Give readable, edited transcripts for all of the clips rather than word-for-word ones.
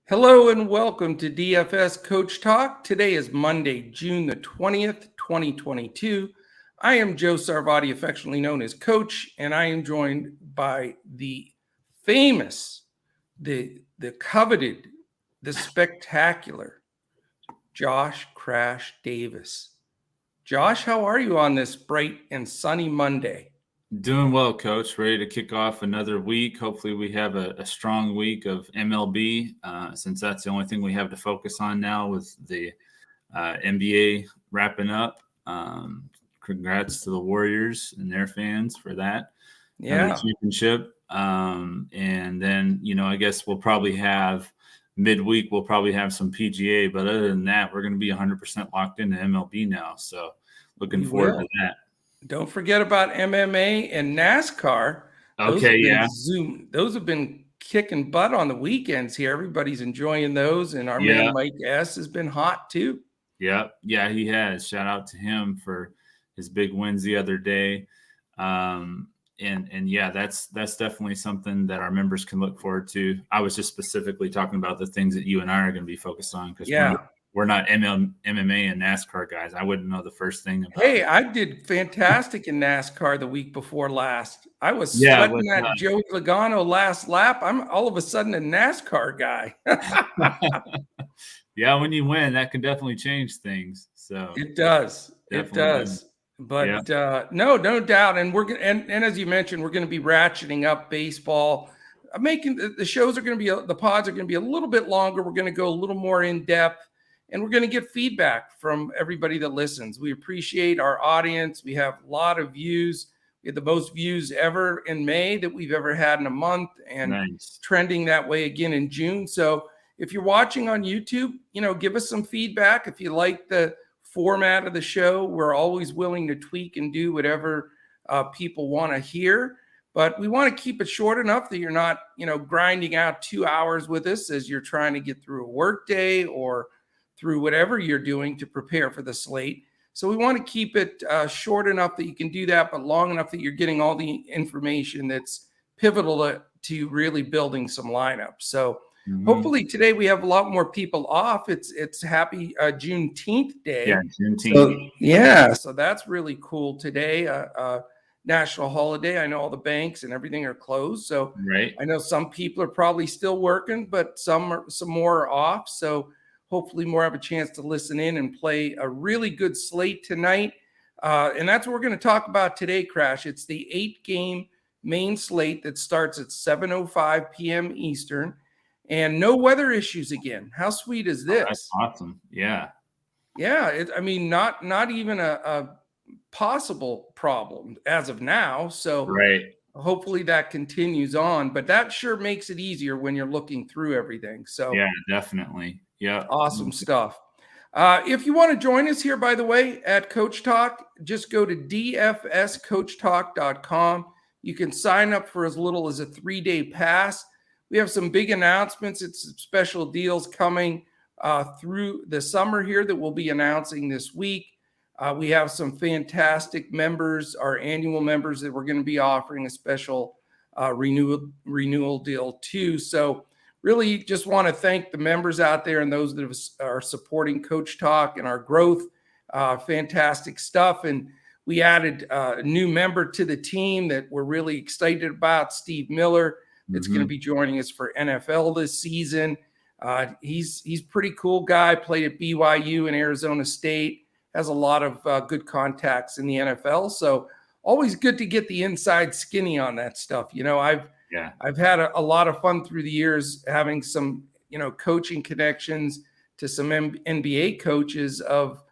Hello and welcome to DFS Coach Talk. Today is Monday, June the 20th, 2022. I am Joe Sarvati, affectionately known as Coach, and I am joined by the famous, the coveted, the spectacular Josh Crash Davis. Josh, how are you on this bright and sunny Monday? Doing well, Coach. Ready to kick off another week. Hopefully we have a strong week of MLB, since that's the only thing we have to focus on now with the NBA wrapping up. Congrats to the Warriors and their fans for that. Yeah. Championship. And then, I guess we'll probably have midweek, we'll probably have some PGA. But other than that, we're going to be 100% locked into MLB now. So looking forward to that. Don't forget about MMA and NASCAR. Those have been kicking butt on the weekends here. Everybody's enjoying those, and our man Mike S has been hot too. Yeah, he has. Shout out to him for his big wins the other day. And yeah, that's definitely something that our members can look forward to. I was just specifically talking about the things that you and I are going to be focused on because we're not MMA and NASCAR guys. I wouldn't know the first thing about it. I did fantastic in NASCAR the week before last. I was sweating that Joey Logano last lap. I'm all of a sudden a NASCAR guy. Yeah, when you win, that can definitely change things. So it does. It does. But no doubt. And we're and as you mentioned, we're going to be ratcheting up baseball. Making the shows are going to be the pods are going to be a little bit longer. We're going to go a little more in depth. And we're going to get feedback from everybody that listens. We appreciate our audience. We have a lot of views. We had the most views ever in May that we've ever had in a month, and trending that way again in June. So if you're watching on YouTube, give us some feedback. If you like the format of the show, we're always willing to tweak and do whatever people want to hear. But we want to keep it short enough that you're not, grinding out 2 hours with us as you're trying to get through a work day or through whatever you're doing to prepare for the slate. So we want to keep it short enough that you can do that, but long enough that you're getting all the information that's pivotal to really building some lineups. So hopefully today we have a lot more people off. It's happy Juneteenth day. Yeah, Juneteenth. So that's really cool today. National holiday. I know all the banks and everything are closed. So I know some people are probably still working, but some more are off. So hopefully more have a chance to listen in and play a really good slate tonight. And that's what we're going to talk about today, Crash. It's the 8-game main slate that starts at 7:05 p.m. Eastern. And no weather issues again. How sweet is this? That's awesome. Yeah. Yeah. Not even a possible problem as of now. So hopefully that continues on. But that sure makes it easier when you're looking through everything. So yeah, definitely. Yeah. Awesome stuff. If you want to join us here, by the way, at Coach Talk, just go to dfscoachtalk.com. You can sign up for as little as a 3-day pass. We have some big announcements. It's some special deals coming through the summer here that we'll be announcing this week. We have some fantastic members, our annual members, that we're going to be offering a special renewal deal too. So really just want to thank the members out there and those that are supporting Coach Talk and our growth. Fantastic stuff. And we added a new member to the team that we're really excited about, Steve Miller, that's going to be joining us for NFL this season. He's pretty cool guy, played at BYU and Arizona State, has a lot of good contacts in the NFL. So always good to get the inside skinny on that stuff. I've had a lot of fun through the years having some, coaching connections to some NBA coaches of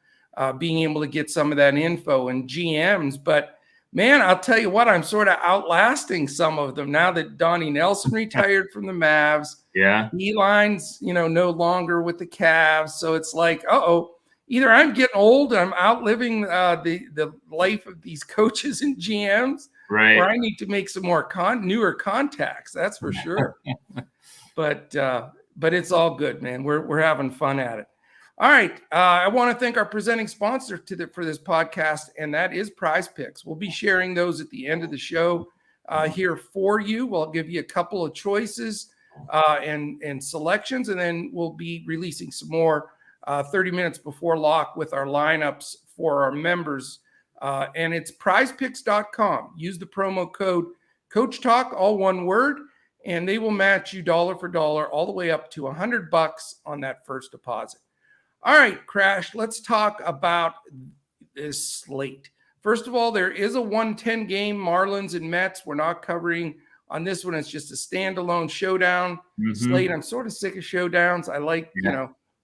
being able to get some of that info and GMs. But man, I'll tell you what, I'm sort of outlasting some of them now that Donnie Nelson retired from the Mavs. Yeah. Eline's, no longer with the Cavs. So it's like, either I'm getting old, I'm outliving the life of these coaches and GMs. Right. Or I need to make some more newer contacts. That's for sure. But it's all good, man. We're having fun at it. All right. I want to thank our presenting sponsor for this podcast, and that is PrizePicks. We'll be sharing those at the end of the show here for you. We'll give you a couple of choices and selections, and then we'll be releasing some more 30 minutes before lock with our lineups for our members. And it's prizepicks.com. Use the promo code Coach Talk, all one word, and they will match you dollar for dollar all the way up to $100 on that first deposit. All right, Crash, let's talk about this slate. First of all, there is a 110 game, Marlins and Mets. We're not covering on this one. It's just a standalone showdown slate. I'm sort of sick of showdowns. I like,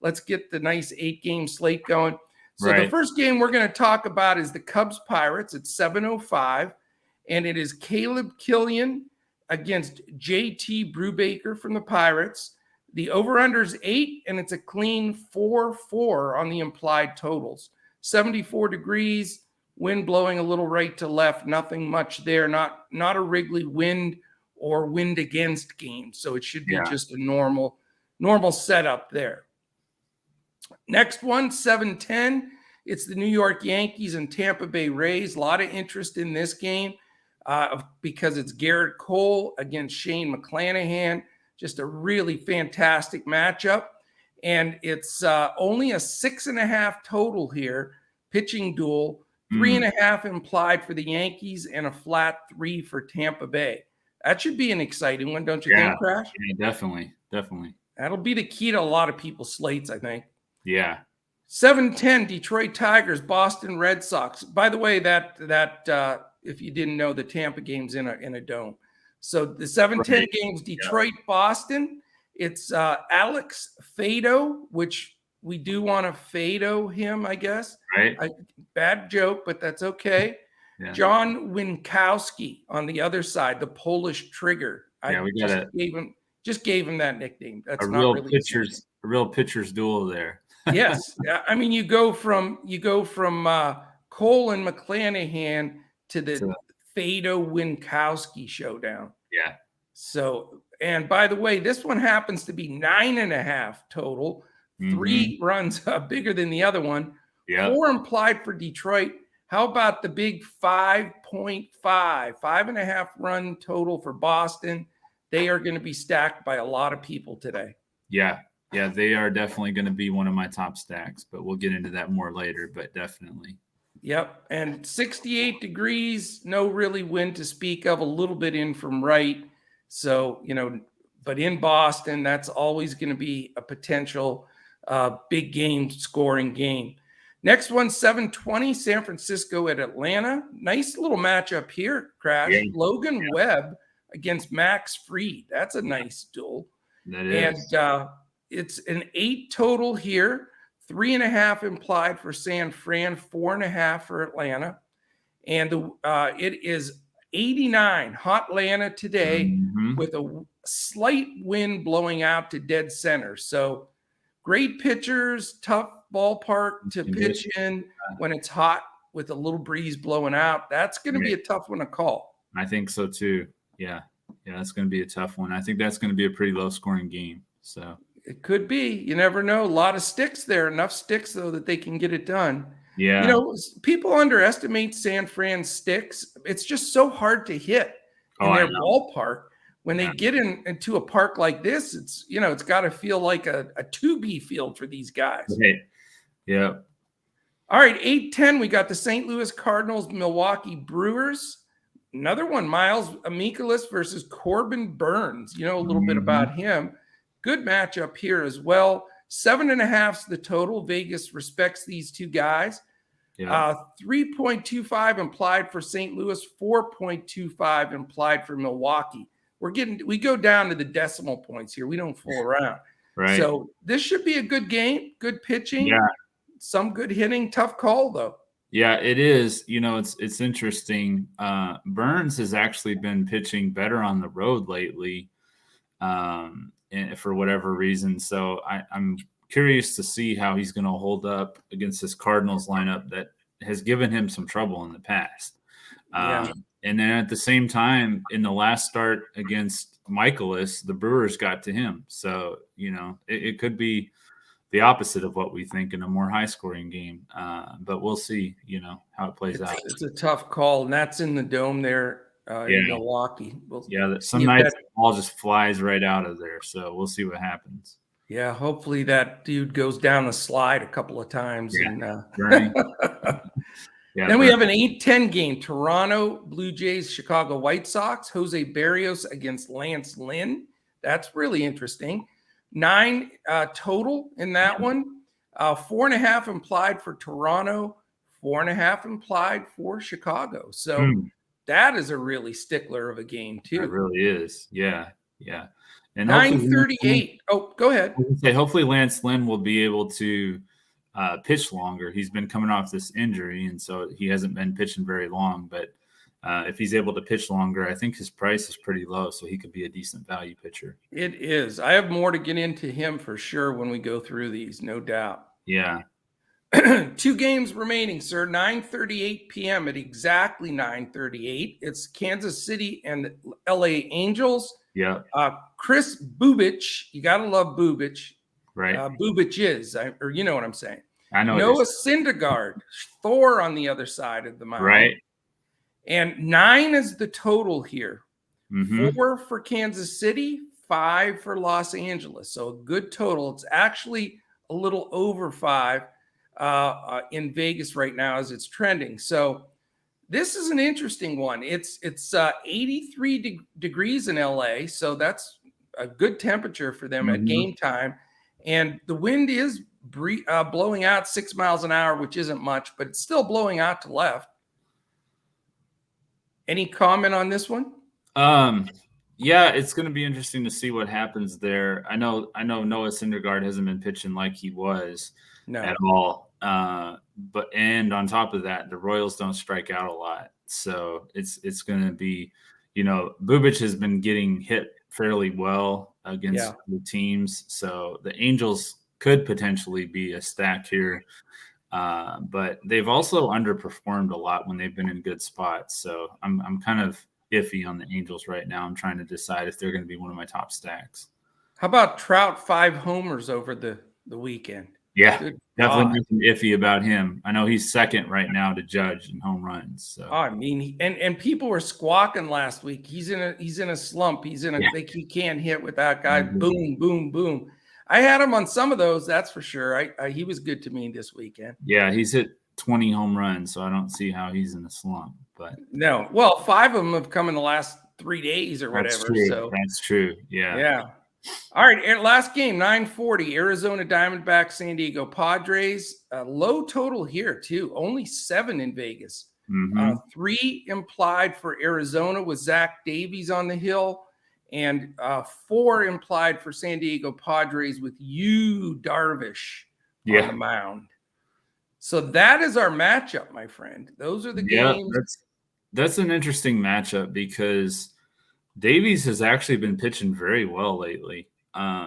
let's get the nice 8-game slate going. So the first game we're going to talk about is the Cubs Pirates at 7:05, and it is Caleb Killian against JT Brubaker from the Pirates. The over-under is 8, and it's a clean 4-4 on the implied totals. 74 degrees, wind blowing a little right to left, nothing much there, not a Wrigley wind or wind against game. So it should be just a normal setup there. Next one, 7:10. It's the New York Yankees and Tampa Bay Rays. A lot of interest in this game because it's Garrett Cole against Shane McClanahan. Just a really fantastic matchup. And it's only a 6.5 total here, pitching duel. 3.5 implied for the Yankees and a flat 3 for Tampa Bay. That should be an exciting one, don't you think, Crash? Yeah, definitely. That'll be the key to a lot of people's slates, I think. Yeah. 7:10, Detroit Tigers, Boston Red Sox. By the way, that if you didn't know, the Tampa game's in a dome. So the 7:10 games, Detroit, Boston. It's Alex Fado, which we do want to Fado him, I guess. Right. Bad joke, but that's okay. Yeah. John Winkowski on the other side, the Polish Trigger. We just gave him that nickname. That's a not real really real pitcher's duel there. Yes, I mean you go from Cole and McClanahan to the Fado Winkowski showdown. Yeah. So, and by the way, this one happens to be 9.5 total, 3 runs bigger than the other one. 4 implied for Detroit. How about the big 5.5, 5.5 run total for Boston? They are going to be stacked by a lot of people today. Yeah, they are definitely going to be one of my top stacks, but we'll get into that more later, but definitely. Yep, and 68 degrees, no really wind to speak of, a little bit in from right. So, but in Boston, that's always going to be a potential big game, scoring game. Next one, 7:20, San Francisco at Atlanta. Nice little matchup here, Crash. Yeah. Logan Webb against Max Fried. That's a nice duel. That is. And it's an 8 total here, 3.5 implied for San Fran, 4.5 for Atlanta. And it is 89, hot Atlanta today with a slight wind blowing out to dead center. So great pitchers, tough ballpark to pitch in when it's hot with a little breeze blowing out. That's going to be a tough one to call. I think so too. Yeah, that's going to be a tough one. I think that's going to be a pretty low scoring game. So it could be. You never know. A lot of sticks there. Enough sticks though that they can get it done. Yeah. People underestimate San Fran's sticks. It's just so hard to hit in their ballpark. When they get into a park like this, it's it's got to feel like a 2B field for these guys. Okay. Yeah. All right, 8:10. We got the St. Louis Cardinals, Milwaukee Brewers. Another one, Miles Mikolas versus Corbin Burns. A little bit about him. Good matchup here as well. 7.5's the total. Vegas respects these two guys. Yeah. 3.25 implied for St. Louis. 4.25 implied for Milwaukee. We go down to the decimal points here. We don't fool around. Right. So this should be a good game. Good pitching. Yeah. Some good hitting. Tough call though. Yeah, it is. It's interesting. Burns has actually been pitching better on the road lately, and for whatever reason. So I'm curious to see how he's going to hold up against this Cardinals lineup that has given him some trouble in the past. And then at the same time, in the last start against Mikolas, the Brewers got to him. So, it could be the opposite of what we think in a more high-scoring game. But we'll see, how it plays out. It's a tough call, and that's in the dome there in Milwaukee. Some nights the ball just flies right out of there. So we'll see what happens. Yeah, hopefully that dude goes down the slide a couple of times. Yeah, and then we have an 8-10 game: Toronto Blue Jays, Chicago White Sox. Jose Barrios against Lance Lynn. That's really interesting. 9 total in that one. 4.5 implied for Toronto. 4.5 implied for Chicago. So that is a really stickler of a game too. It really is. Yeah. And 9:38. Oh, go ahead. Hopefully Lance Lynn will be able to pitch longer. He's been coming off this injury, and so he hasn't been pitching very long. But if he's able to pitch longer, I think his price is pretty low, so he could be a decent value pitcher. It is. I have more to get into him for sure when we go through these, no doubt. Yeah. 2 games remaining, sir. 9:38 p.m. at exactly 9:38. It's Kansas City and the LA Angels. Yeah. Chris Bubich. You got to love Bubich. Right. Bubich is, or you know what I'm saying. I know. Noah Syndergaard. Thor on the other side of the mound. Right. And 9 is the total here. Mm-hmm. 4 for Kansas City, 5 for Los Angeles. So a good total. It's actually a little over 5 in Vegas right now as it's trending. So this is an interesting one. It's 83 degrees in LA, so that's a good temperature for them at game time. And the wind is blowing out 6 miles an hour, which isn't much, but it's still blowing out to left. Any comment on this one? Yeah, it's going to be interesting to see what happens there. I know Noah Syndergaard hasn't been pitching like he was at all. But on top of that, the Royals don't strike out a lot. So it's going to be, Bubich has been getting hit fairly well against the teams. So the Angels could potentially be a stack here. But they've also underperformed a lot when they've been in good spots. So I'm kind of iffy on the Angels right now. I'm trying to decide if they're going to be one of my top stacks. How about Trout 5 homers over the weekend? Yeah, definitely iffy about him. I know he's second right now to Judge in home runs. So I mean, and people were squawking last week. He's in a slump. He's in a like he can't hit with that guy. Boom, boom, boom. I had him on some of those, that's for sure. He was good to me this weekend. Yeah, he's hit 20 home runs, so I don't see how he's in a slump. But no, well, 5 of them have come in the last 3 days or whatever. So that's true. Yeah. All right, last game, 9:40, Arizona Diamondbacks, San Diego Padres. Low total here, too. Only 7 in Vegas. 3 implied for Arizona with Zach Davies on the hill, and 4 implied for San Diego Padres with Yu Darvish on the mound. So that is our matchup, my friend. Those are the games. That's an interesting matchup because Davies has actually been pitching very well lately,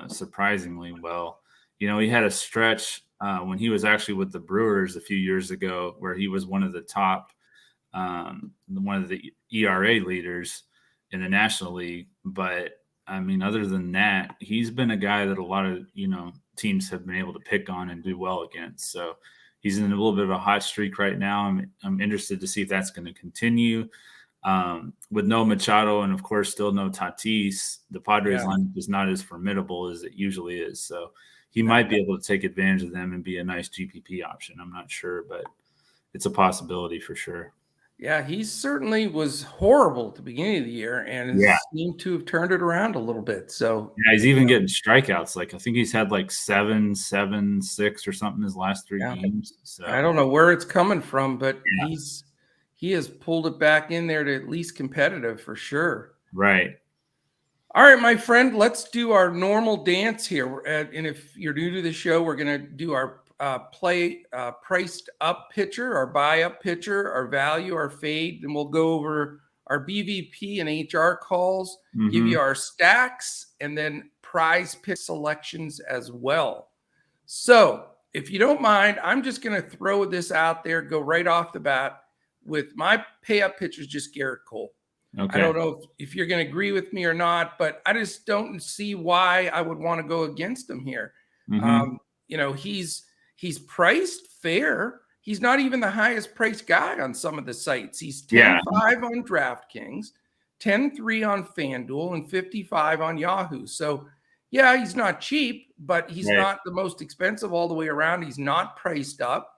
surprisingly well. He had a stretch when he was actually with the Brewers a few years ago where he was one of the top, one of the ERA leaders in the National League. But, I mean, other than that, he's been a guy that a lot of, teams have been able to pick on and do well against. So he's in a little bit of a hot streak right now. I'm interested to see if that's going to continue. With no Machado and, of course, still no Tatis, the Padres line is not as formidable as it usually is. So he might be able to take advantage of them and be a nice GPP option. I'm not sure, but it's a possibility for sure. Yeah, he certainly was horrible at the beginning of the year and seemed to have turned it around a little bit. So he's even getting strikeouts. Like I think he's had like 7, 7, 6 or something his last 3 games. So I don't know where it's coming from, but he has pulled it back in there to at least competitive for sure. Right. All right, my friend, let's do our normal dance here. And if you're new to the show, we're going to do our priced up pitcher, our buy up pitcher, our value, our fade, and we'll go over our BVP and HR calls, give you our stacks, and then prize pick selections as well. So if you don't mind, I'm just going to throw this out there, go right off the bat with my pay up pitcher, just Garrett Cole. Okay. I don't know if you're going to agree with me or not, but I just don't see why I would want to go against him here. He's priced fair. He's not even the highest priced guy on some of the sites. He's 10-5 on DraftKings. 10-3 on Fanduel and 55 on Yahoo. So, yeah, he's not cheap, but he's not the most expensive all the way around. He's not priced up.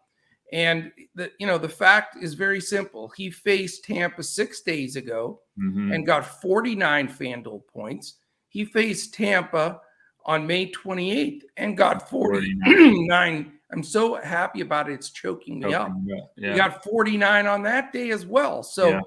And the fact is very simple. He faced Tampa 6 days ago and got 49 Fanduel points. He faced Tampa on May 28th and got 49. I'm so happy about it. It's choking me up. Yeah. He got 49 on that day as well. So,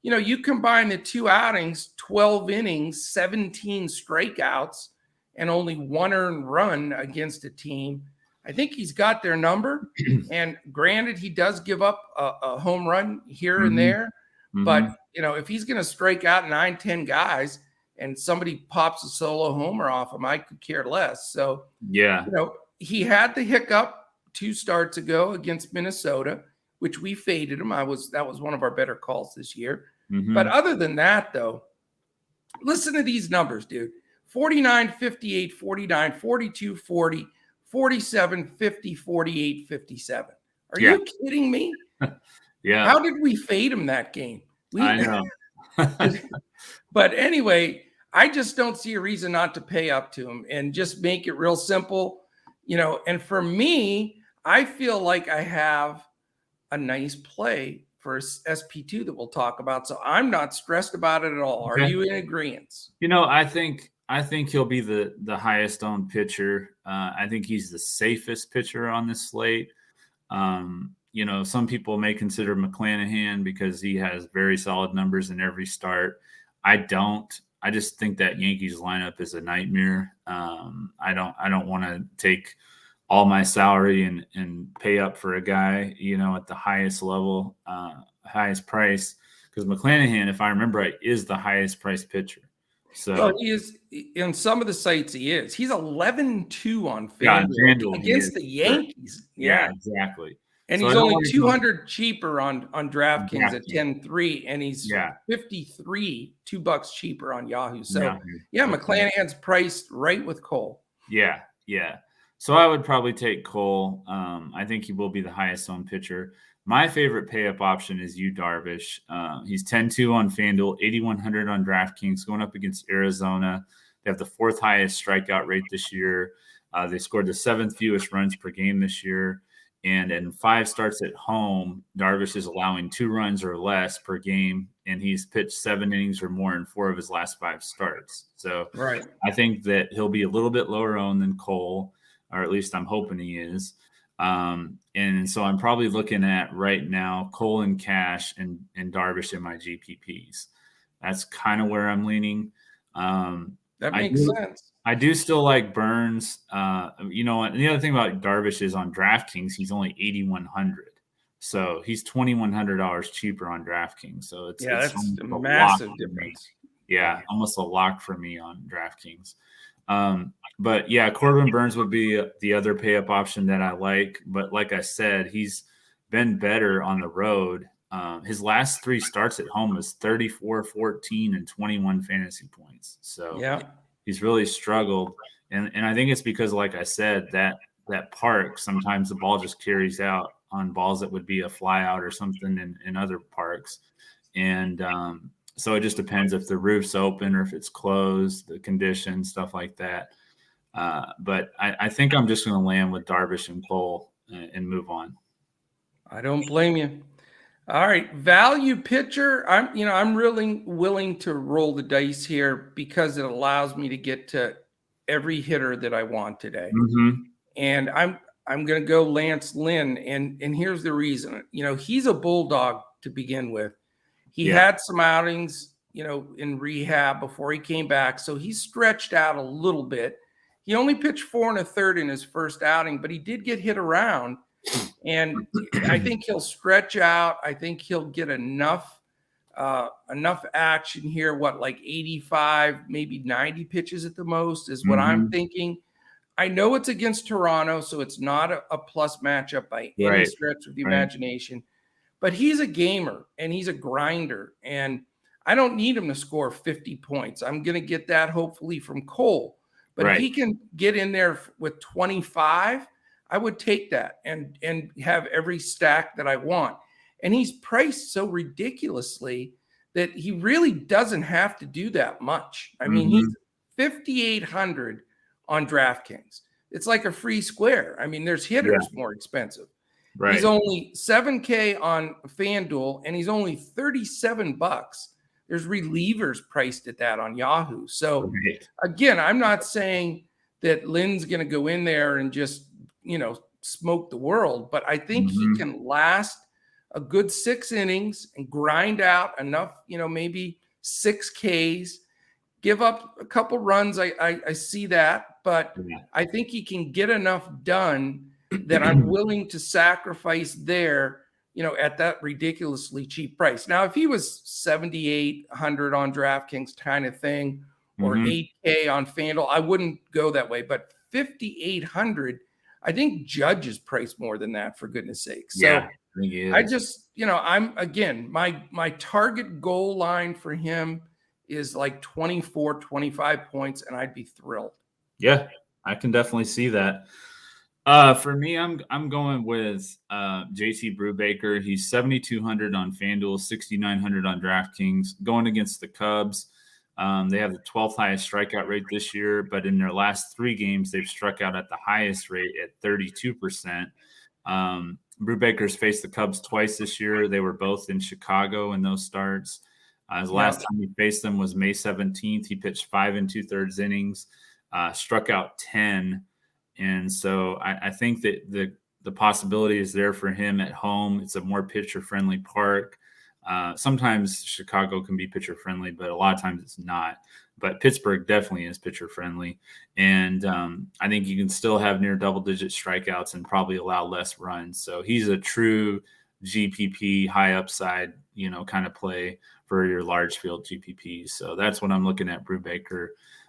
you combine the two outings, 12 innings, 17 strikeouts, and only 1 earned run against a team. I think he's got their number. And granted, he does give up a home run here and there. But, if he's going to strike out 9-10 guys and somebody pops a solo homer off him, I could care less. So, he had the hiccup 2 starts ago against Minnesota, which we faded him. That was one of our better calls this year. But other than that, though, listen to these numbers, dude. 49, 58, 49, 42, 40, 47, 50, 48, 57. Are you kidding me? How did we fade him that game? I know. But anyway, I just don't see a reason not to pay up to him and just make it real simple. And for me, I feel like I have a nice play for SP2 that we'll talk about. So I'm not stressed about it at all. Are you in agreement? I think he'll be the highest owned pitcher. I think he's the safest pitcher on this slate. Some people may consider McClanahan because he has very solid numbers in every start. I don't. I just think that Yankees lineup is a nightmare. I don't want to take all my salary and pay up for a guy, at the highest level, highest price, because McClanahan, if I remember right, is the highest priced pitcher. So he is in some of the sites. He is. He's 11-2 on Fanduel against the Yankees. Yeah, exactly. And so he's only 200 cheaper on DraftKings at 10-3, and he's 53, $2 cheaper on Yahoo. So McClanahan's priced right with Cole. Yeah. So I would probably take Cole. I think he will be the highest owned pitcher. My favorite pay-up option is Yu Darvish. He's 10-2 on FanDuel, 8,100 on DraftKings, going up against Arizona. They have the 4th highest strikeout rate this year. They scored the 7th fewest runs per game this year. And in 5 starts at home, Darvish is allowing 2 runs or less per game, and he's pitched 7 innings or more in 4 of his last 5 starts. So I think that he'll be a little bit lower owned than Cole, or at least I'm hoping he is. And so I'm probably looking at right now Cole and Cash and Darvish in my GPPs. That's kind of where I'm leaning. That makes sense. I do still like Burns. And the other thing about Darvish is on DraftKings, he's only 8,100. So he's $2,100 cheaper on DraftKings. So it's that's a massive difference. Yeah, almost a lock for me on DraftKings. But Corbin Burns would be the other pay up option that I like. But like I said, he's been better on the road. His last 3 starts at home was 34, 14, and 21 fantasy points. So he's really struggled. And I think it's because, like I said, that park, sometimes the ball just carries out on balls that would be a fly out or something in other parks. And so it just depends if the roof's open or if it's closed, the conditions, stuff like that. But I think I'm just going to land with Darvish and Cole and move on. I don't blame you. All right, value pitcher. I'm really willing to roll the dice here because it allows me to get to every hitter that I want today. And I'm going to go Lance Lynn, and here's the reason. He's a bulldog to begin with. He had some outings, in rehab before he came back, so he's stretched out a little bit. He only pitched 4 1/3 in his first outing, but he did get hit around. And I think he'll stretch out. I think he'll get enough action here. Like 85, maybe 90 pitches at the most is what I'm thinking. I know it's against Toronto, so it's not a plus matchup by any stretch of the imagination. But he's a gamer and he's a grinder, and I don't need him to score 50 points. I'm going to get that hopefully from Cole. But if he can get in there with 25, I would take that and have every stack that I want. And he's priced so ridiculously that he really doesn't have to do that much. I mean, he's 5,800 on DraftKings. It's like a free square. I mean, there's hitters more expensive. Right. He's only $7K on FanDuel, and he's only $37. There's relievers priced at that on Yahoo. So again, I'm not saying that Lynn's going to go in there and just, smoke the world, but I think he can last a good 6 innings and grind out enough, maybe 6 Ks, give up a couple runs. I see that, but I think he can get enough done that I'm willing to sacrifice there, at that ridiculously cheap price. Now, if he was 7,800 on DraftKings kind of thing, or 8K on FanDuel, I wouldn't go that way. But 5,800, I think Judge is priced more than that, for goodness sake. So I just, I'm, again, my target goal line for him is like 24, 25 points, and I'd be thrilled. Yeah, I can definitely see that. For me, I'm going with JT Brubaker. He's 7,200 on FanDuel, 6,900 on DraftKings, going against the Cubs. They have the 12th highest strikeout rate this year, but in their last 3 games, they've struck out at the highest rate at 32%. Brubaker's faced the Cubs twice this year. They were both in Chicago in those starts. His last time he faced them was May 17th. He pitched 5 2/3 innings, struck out 10. And so I think that the possibility is there for him at home. It's a more pitcher-friendly park. Sometimes Chicago can be pitcher-friendly, but a lot of times it's not. But Pittsburgh definitely is pitcher-friendly. And I think you can still have near double-digit strikeouts and probably allow less runs. So he's a true GPP, high upside, kind of play for your large field GPPs. So that's what I'm looking at, Brubaker.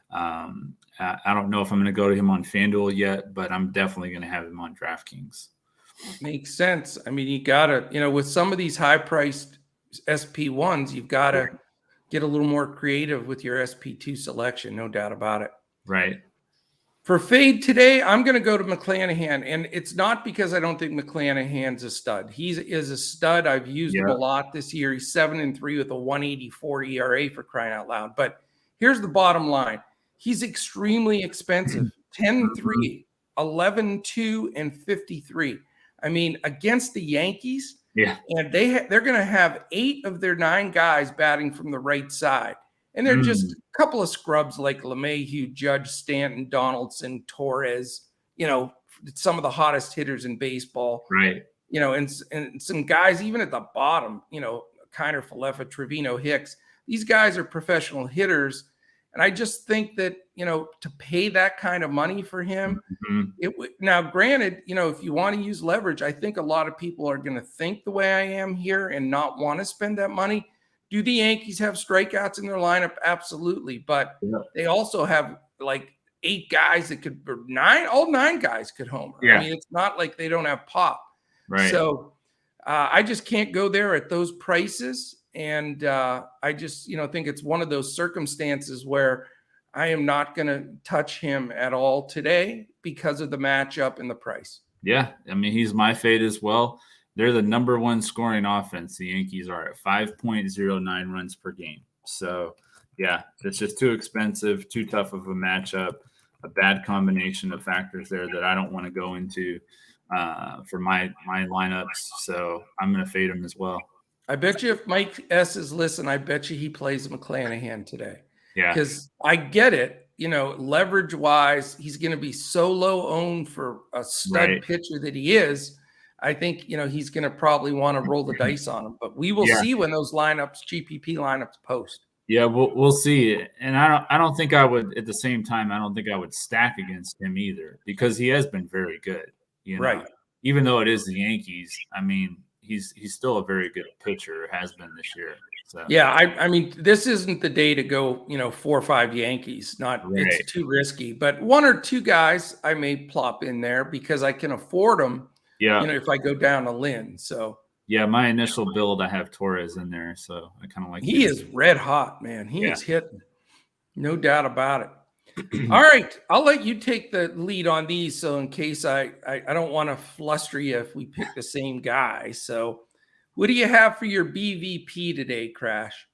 I don't know if I'm going to go to him on FanDuel yet, but I'm definitely going to have him on DraftKings. Makes sense. I mean, you got to, with some of these high-priced SP1s, you've got to get a little more creative with your SP2 selection, no doubt about it. Right. For fade today, I'm going to go to McClanahan, and it's not because I don't think McClanahan's a stud. He is a stud. I've used him a lot this year. He's 7-3 with a 1.84 ERA, for crying out loud. But here's the bottom line. He's extremely expensive. 10-3, 11-2, and 53. I mean, against the Yankees, and they're going to have 8 of their 9 guys batting from the right side. And they're just a couple of scrubs like LeMahieu, Judge, Stanton, Donaldson, Torres, some of the hottest hitters in baseball. Right. And some guys even at the bottom, Kiner, Falefa, Trevino, Hicks. These guys are professional hitters. And I just think that, to pay that kind of money for him, now, granted, if you want to use leverage, I think a lot of people are going to think the way I am here and not want to spend that money. Do the Yankees have strikeouts in their lineup? Absolutely. But they also have like 8 guys that could, or 9, all 9 guys could homer. I mean, it's not like they don't have pop. Right. So I just can't go there at those prices. And I just, think it's one of those circumstances where I am not going to touch him at all today because of the matchup and the price. Yeah. I mean, he's my fade as well. They're the number 1 scoring offense. The Yankees are at 5.09 runs per game. So, yeah, it's just too expensive, too tough of a matchup, a bad combination of factors there that I don't want to go into for my lineups. So I'm going to fade him as well. I bet you if Mike S is listening, I bet you he plays McClanahan today. Yeah. Because I get it, leverage wise, he's going to be so low owned for a stud pitcher that he is. I think, he's going to probably want to roll the dice on him, but we will see when those lineups, GPP lineups post. Yeah, we'll see. And I don't think I would, at the same time, I don't think I would stack against him either, because he has been very good, even though it is the Yankees. I mean, he's still a very good pitcher, has been this year. So yeah, I mean, this isn't the day to go, 4 or 5 Yankees. It's too risky. But 1 or 2 guys I may plop in there because I can afford them. Yeah, if I go down to Lynn. So yeah, my initial build, I have Torres in there, so I kind of like. He is red hot, man. He is hitting, no doubt about it. All right, I'll let you take the lead on these. So in case I don't want to fluster you if we pick the same guy. So what do you have for your BVP today, Crash?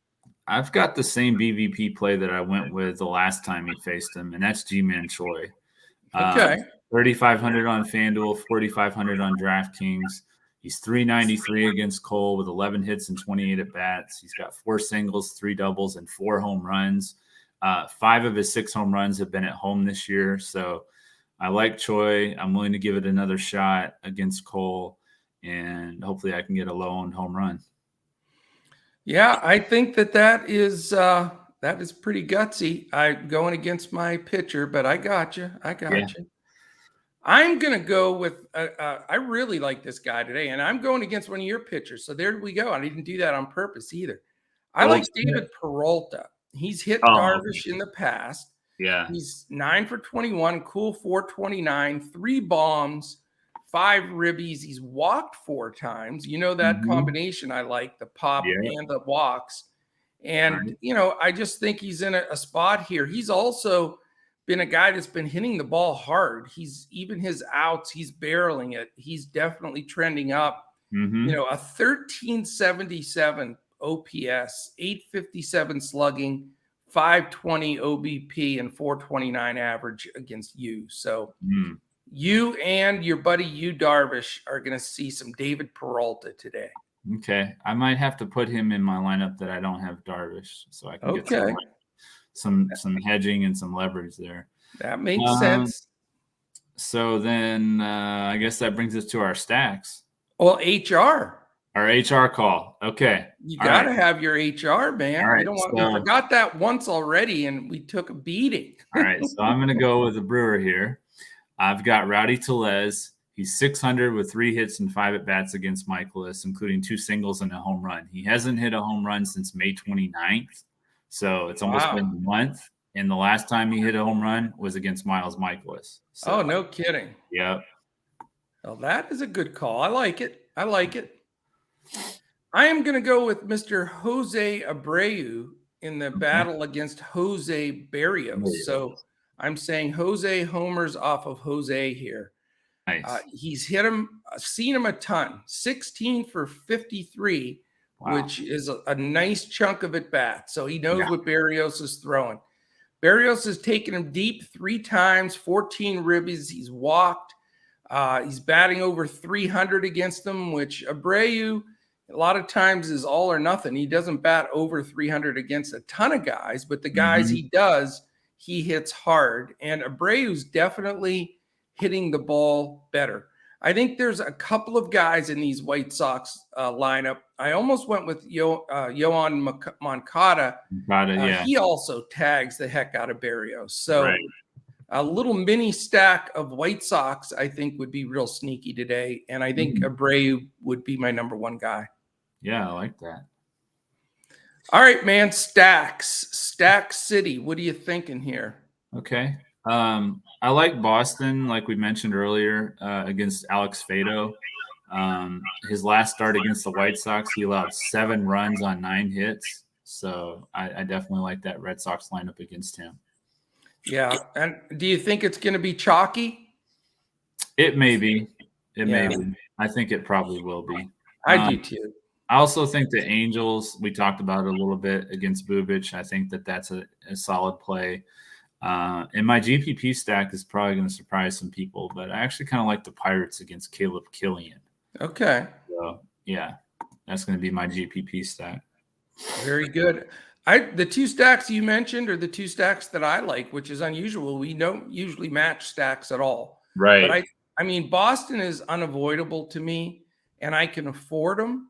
I've got the same BVP play that I went with the last time he faced him, and that's G-Man Choi. Okay. 3,500 on FanDuel, 4,500 on DraftKings. He's 393 against Cole with 11 hits and 28 at bats. He's got 4 singles, 3 doubles, and 4 home runs. 5 of his 6 home runs have been at home this year. So I like Choi. I'm willing to give it another shot against Cole, and hopefully I can get a low-owned home run. Yeah, I think that is pretty gutsy. I'm going against my pitcher, but I got you. I'm going to go with, I really like this guy today, and I'm going against one of your pitchers. So there we go. I didn't do that on purpose either. I like David Peralta. He's hit Darvish in the past. Yeah. He's 9 for 21, cool 429, 3 bombs, 5 ribbies. He's walked 4 times. You know that combination I like, the pop and the walks. And, I just think he's in a spot here. He's also been a guy that's been hitting the ball hard. He's even his outs, he's barreling it. He's definitely trending up. A 1377 OPS, 857 slugging, 520 OBP, and 429 average against you. So you and your buddy Yu Darvish are going to see some David Peralta today. Okay. I might have to put him in my lineup that I don't have Darvish, so I can get some hedging and some leverage there. That makes sense. So then I guess that brings us to our stacks. Well, HR. Our HR call. Okay. You got to have your HR, man. All right, we forgot that once already, and we took a beating. All right. So I'm going to go with the Brewer here. I've got Rowdy Tellez. He's 600 with 3 hits and 5 at-bats against Michaelis, including 2 singles and a home run. He hasn't hit a home run since May 29th. So it's almost been a month. And the last time he hit a home run was against Miles Michaelis. So, no kidding. Yep. Well, that is a good call. I like it. I am going to go with Mr. Jose Abreu in the battle against Jose Berrios. So I'm saying Jose homers off of Jose here. Nice. He's hit him, seen him a ton, 16 for 53. Wow. Which is a nice chunk of at bat. So he knows what Berrios is throwing. Berrios has taken him deep 3 times, 14 ribbies. He's walked. He's batting over 300 against them, which Abreu a lot of times is all or nothing. He doesn't bat over 300 against a ton of guys, but the guys he does, he hits hard. And Abreu's definitely hitting the ball better. I think there's a couple of guys in these White Sox lineup. I almost went with Yohan Moncada. He also tags the heck out of Berrios. So a little mini stack of White Sox, I think, would be real sneaky today. And I think Abreu would be my number 1 guy. Yeah, I like that. All right, man. Stacks. Stack City. What are you thinking here? Okay. I like Boston, like we mentioned earlier, against Alex Fado. His last start against the White Sox, he allowed 7 runs on 9 hits. So I definitely like that Red Sox lineup against him. Yeah. And do you think it's going to be chalky? It may be. May be. I think it probably will be. I do too. I also think the Angels, we talked about it a little bit against Bubic. I think that's a solid play. And my GPP stack is probably going to surprise some people, but I actually kind of like the Pirates against Caleb Killian. Okay. So, yeah, that's going to be my GPP stack. Very good. The 2 stacks you mentioned are the 2 stacks that I like, which is unusual. We don't usually match stacks at all. Right. But I mean, Boston is unavoidable to me, and I can afford them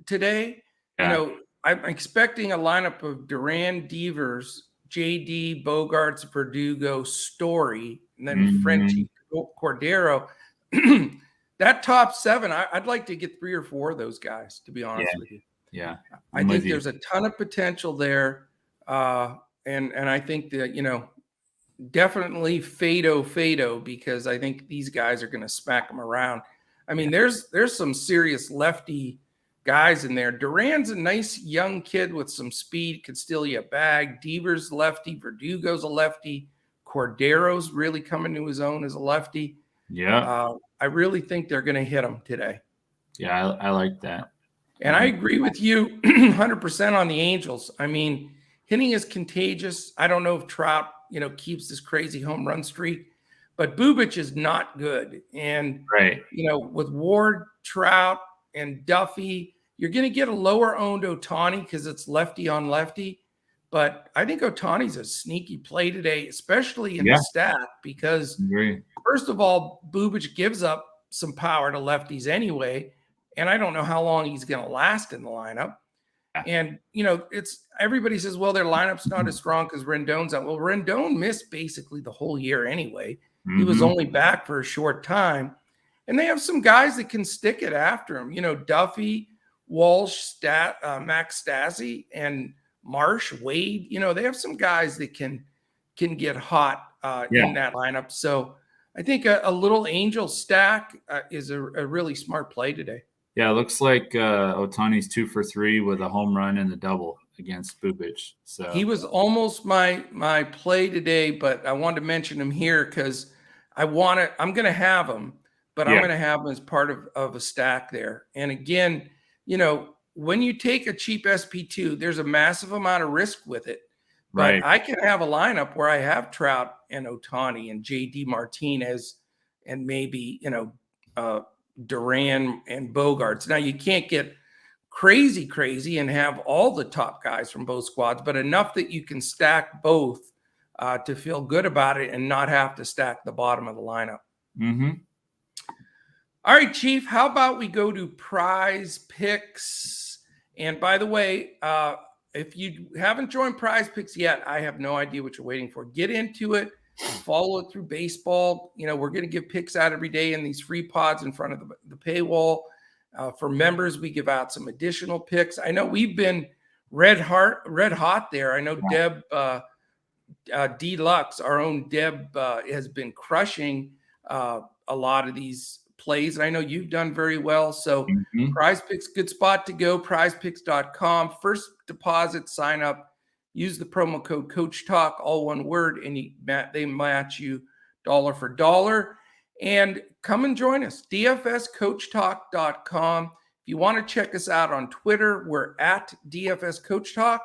today. Yeah. I'm expecting a lineup of Duran, Devers, JD, Bogarts, Verdugo, Story, and then Frenchie, Cordero. That top 7, I'd like to get 3 or 4 of those guys, to be honest with you. Yeah. I think there's a ton of potential there. And I think that, definitely Fado, because I think these guys are going to smack them around. I mean, there's some serious lefty guys in there. Duran's a nice young kid with some speed, could steal you a bag. Devers lefty, Verdugo's a lefty. Cordero's really coming to his own as a lefty. Yeah. I really think they're going to hit him today. Yeah, I like that. And I agree with you 100% on the Angels. I mean, hitting is contagious. I don't know if Trout, keeps this crazy home run streak, but Bubic is not good. And, Right. With Ward, Trout, and Duffy, you're going to get a lower owned Ohtani because it's lefty on lefty. But I think Ohtani's a sneaky play today, especially in the stack, because first of all, Bubic gives up some power to lefties anyway. And I don't know how long he's going to last in the lineup. And, it's everybody says, well, their lineup's not as strong because Rendon's out. Well, Rendon missed basically the whole year anyway. He was only back for a short time. And they have some guys that can stick it after him. Duffy, Walsh, Max Stassi, and Marsh, Wade. They have some guys that can get hot in that lineup. So I think a little Angel stack is a really smart play today. Yeah, it looks like Ohtani's 2 for 3 with a home run and a double against Bubic. So he was almost my play today, but I wanted to mention him here because I'm going to have him, but I'm going to have him as part of a stack there. And again, when you take a cheap SP2, there's a massive amount of risk with it. But I can have a lineup where I have Trout and Ohtani and JD Martinez and maybe, Duran and Bogarts. Now you can't get crazy and have all the top guys from both squads, but enough that you can stack both to feel good about it and not have to stack the bottom of the lineup. All right, Chief, how about we go to PrizePicks? And by the way, if you haven't joined PrizePicks yet, I have no idea what you're waiting for. Get into it. Follow it through baseball. We're going to give picks out every day in these free pods in front of the paywall. For members, we give out some additional picks. I know we've been red hot there. I know Deb Deluxe, our own Deb, has been crushing a lot of these plays. And I know you've done very well. So PrizePicks, good spot to go. PrizePicks.com. First deposit, sign up. Use the promo code Coach Talk, all one word, and they match you dollar for dollar. And come and join us, dfscoachtalk.com. If you want to check us out on Twitter, we're at DFS Coach Talk,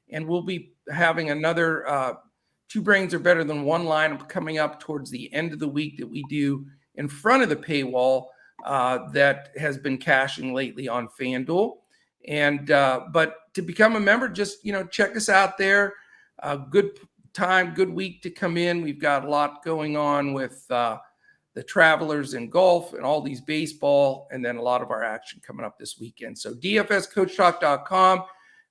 and we'll be having another Two Brains Are Better Than One lineup coming up towards the end of the week that we do in front of the paywall that has been cashing lately on FanDuel. And but to become a member, just check us out there. Good time, good week to come in. We've got a lot going on with the Travelers and golf and all these baseball, and then a lot of our action coming up this weekend. So dfscoachtalk.com,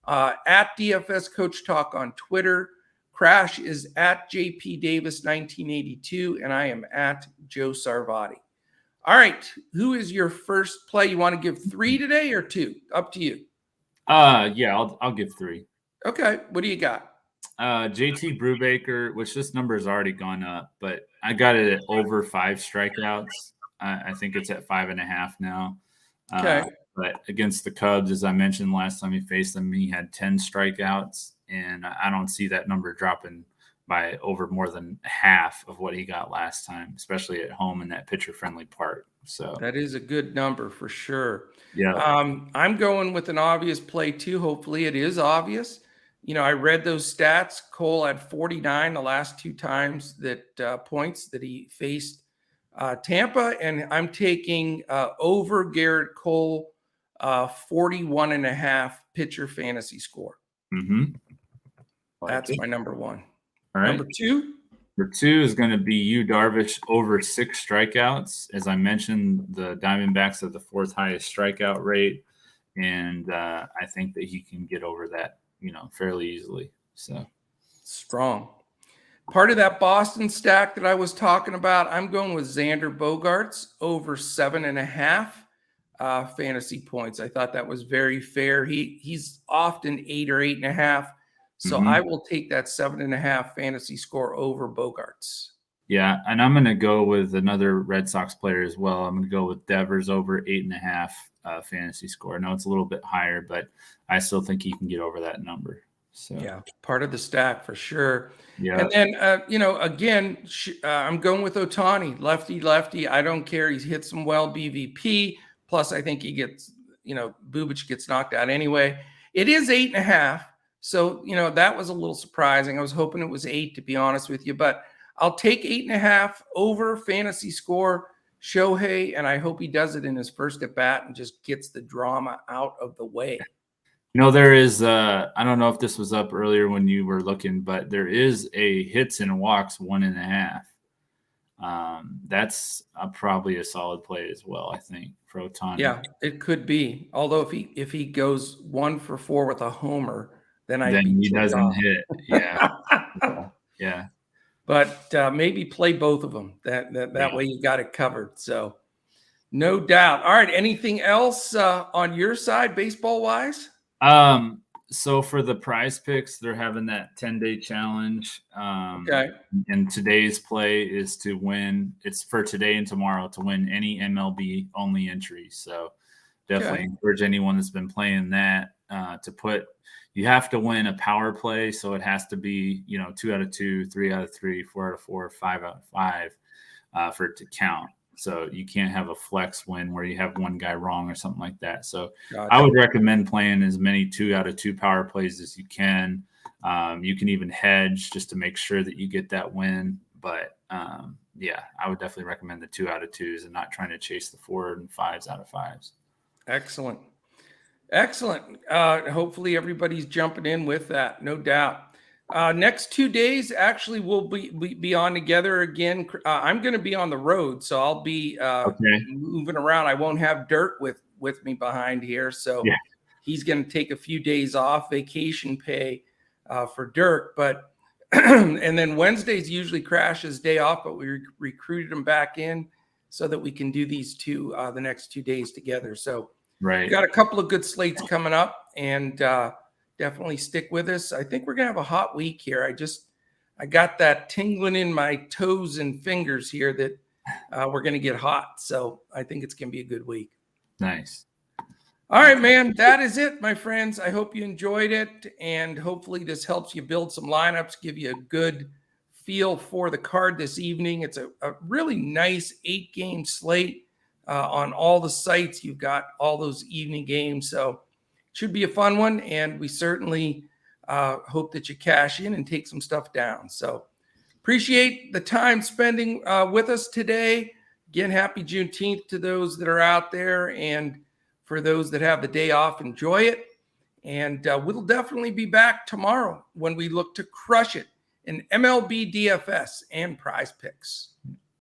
at DFS Coach Talk on Twitter. Crash is at JP Davis 1982, and I am at Joe Sarvati. All right, who is your first play? You want to give 3 today or 2? Up to you. Yeah, I'll give 3. Okay, what do you got? JT Brubaker, which this number has already gone up, but I got it at over 5 strikeouts. I think it's at 5.5 now. Okay. But against the Cubs, as I mentioned last time he faced them, he had 10 strikeouts, and I don't see that number dropping by over more than half of what he got last time, especially at home in that pitcher-friendly park. So that is a good number for sure. Yeah. I'm going with an obvious play too. Hopefully it is obvious. I read those stats. Cole had 49 the last 2 times that points that he faced Tampa, and I'm taking over Garrett Cole 41.5 pitcher fantasy score. That's my number 1. All right. Number 2? Number 2 is going to be Yu Darvish over 6 strikeouts. As I mentioned, the Diamondbacks have the 4th highest strikeout rate, and I think that he can get over that, fairly easily. So strong. Part of that Boston stack that I was talking about, I'm going with Xander Bogaerts over 7.5 fantasy points. I thought that was very fair. He's often 8 or 8.5. So I will take that 7.5 fantasy score over Bogaerts. Yeah, and I'm going to go with another Red Sox player as well. I'm going to go with Devers over 8.5 fantasy score. I know it's a little bit higher, but I still think he can get over that number. So yeah, part of the stack for sure. Yeah, and then again, I'm going with Ohtani, lefty. I don't care. He's hit some well BVP. Plus, I think he gets Bubic gets knocked out anyway. It is 8.5. So, that was a little surprising. I was hoping it was 8, to be honest with you, but I'll take 8.5 over fantasy score Shohei, and I hope he does it in his first at bat and just gets the drama out of the way. There is, I don't know if this was up earlier when you were looking, but there is a hits and walks 1.5. That's probably a solid play as well, I think, for Ohtani. Yeah, it could be. Although if he goes 1 for 4 with a homer, then he doesn't hit. Yeah. Yeah. But maybe play both of them. That way you got it covered. So no doubt. All right. Anything else on your side, baseball wise? So for the PrizePicks, they're having that 10-day challenge. Okay. And today's play is to win. It's for today and tomorrow to win any MLB only entry. So definitely encourage anyone that's been playing that you have to win a power play. So it has to be, 2 out of 2, 3 out of 3, 4 out of 4, 5 out of 5 for it to count. So you can't have a flex win where you have one guy wrong or something like that. So gotcha. I would recommend playing as many 2 out of 2 power plays as you can. You can even hedge just to make sure that you get that win. But I would definitely recommend the 2 out of 2s and not trying to chase the 4 and 5s out of 5s. Excellent. Hopefully everybody's jumping in with that, no doubt. Next 2 days, actually, we'll be on together again. I'm going to be on the road, so I'll be moving around. I won't have Dirt with me behind here, so he's going to take a few days off, vacation pay for Dirk. But and then Wednesdays usually Crash's day off, but we recruited him back in so that we can do these the next 2 days together. So we've got a couple of good slates coming up, and definitely stick with us. I think we're going to have a hot week here. I got that tingling in my toes and fingers here that we're going to get hot. So I think it's going to be a good week. Nice. All right, man. That is it, my friends. I hope you enjoyed it. And hopefully this helps you build some lineups, give you a good feel for the card this evening. It's a really nice 8-game slate on all the sites. You've got all those evening games. So should be a fun one, and we certainly hope that you cash in and take some stuff down. So appreciate the time spending with us today. Again, happy Juneteenth to those that are out there, and for those that have the day off, enjoy it. And we'll definitely be back tomorrow when we look to crush it in MLB DFS and PrizePicks.